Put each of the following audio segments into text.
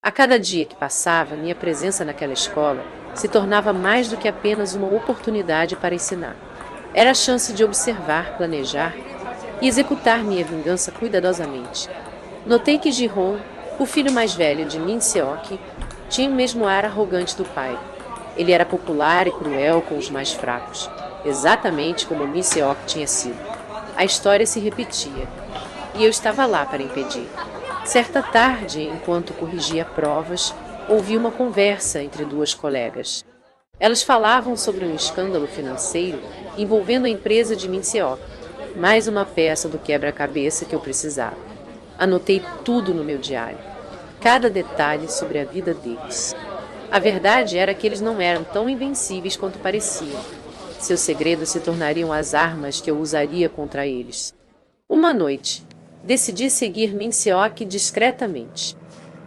A cada dia que passava, minha presença naquela escola se tornava mais do que apenas uma oportunidade para ensinar. Era a chance de observar, planejar e executar minha vingança cuidadosamente. Notei que Giron, o filho mais velho de Min Seok, tinha o mesmo ar arrogante do pai. Ele era popular e cruel com os mais fracos, exatamente como Min Seok tinha sido. A história se repetia, e eu estava lá para impedir. Certa tarde, enquanto corrigia provas, ouvi uma conversa entre duas colegas. Elas falavam sobre um escândalo financeiro envolvendo a empresa de Min Seok, mais uma peça do quebra-cabeça que eu precisava. Anotei tudo no meu diário, cada detalhe sobre a vida deles. A verdade era que eles não eram tão invencíveis quanto pareciam. Seus segredos se tornariam as armas que eu usaria contra eles. Uma noite, decidi seguir Min Seok discretamente.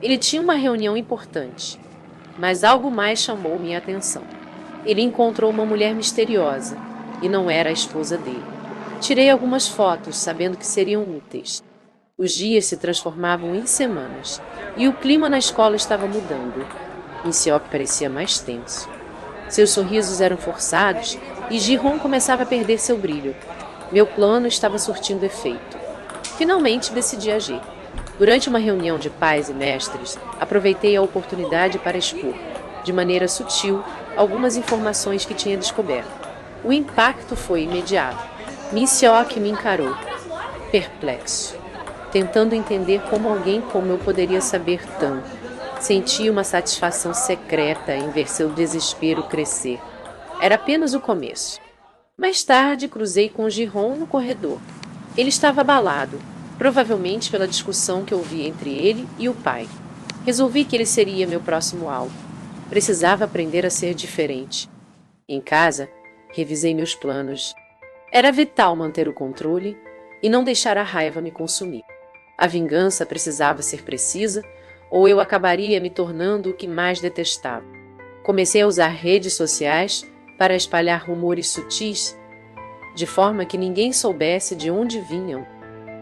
Ele tinha uma reunião importante, mas algo mais chamou minha atenção. Ele encontrou uma mulher misteriosa, e não era a esposa dele. Tirei algumas fotos, sabendo que seriam úteis. Os dias se transformavam em semanas, e o clima na escola estava mudando. Min Seok parecia mais tenso. Seus sorrisos eram forçados, e Giron começava a perder seu brilho. Meu plano estava surtindo efeito. Finalmente decidi agir. Durante uma reunião de pais e mestres, aproveitei a oportunidade para expor, de maneira sutil, algumas informações que tinha descoberto. O impacto foi imediato. Min Seok me encarou, perplexo, tentando entender como alguém como eu poderia saber tanto. Senti uma satisfação secreta em ver seu desespero crescer. Era apenas o começo. Mais tarde, cruzei com Giron no corredor. Ele estava abalado, provavelmente pela discussão que ouvi entre ele e o pai. Resolvi que ele seria meu próximo alvo. Precisava aprender a ser diferente. Em casa, revisei meus planos. Era vital manter o controle e não deixar a raiva me consumir. A vingança precisava ser precisa, ou eu acabaria me tornando o que mais detestava. Comecei a usar redes sociais para espalhar rumores sutis, de forma que ninguém soubesse de onde vinham.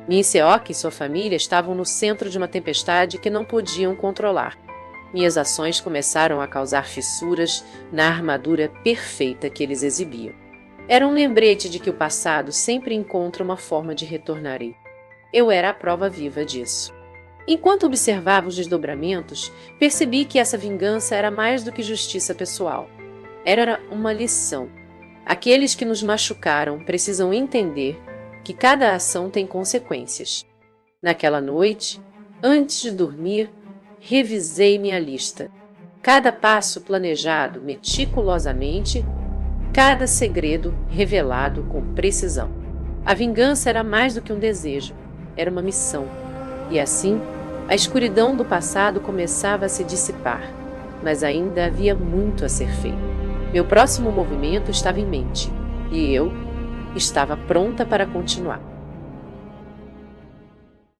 Min Seok e sua família estavam no centro de uma tempestade que não podiam controlar. Minhas ações começaram a causar fissuras na armadura perfeita que eles exibiam. Era um lembrete de que o passado sempre encontra uma forma de retornar. Eu era a prova viva disso. Enquanto observava os desdobramentos, percebi que essa vingança era mais do que justiça pessoal. Era uma lição. Aqueles que nos machucaram precisam entender que cada ação tem consequências. Naquela noite, antes de dormir, revisei minha lista. Cada passo planejado meticulosamente, cada segredo revelado com precisão. A vingança era mais do que um desejo, era uma missão. E assim, a escuridão do passado começava a se dissipar, mas ainda havia muito a ser feito. Meu próximo movimento estava em mente, e eu estava pronta para continuar.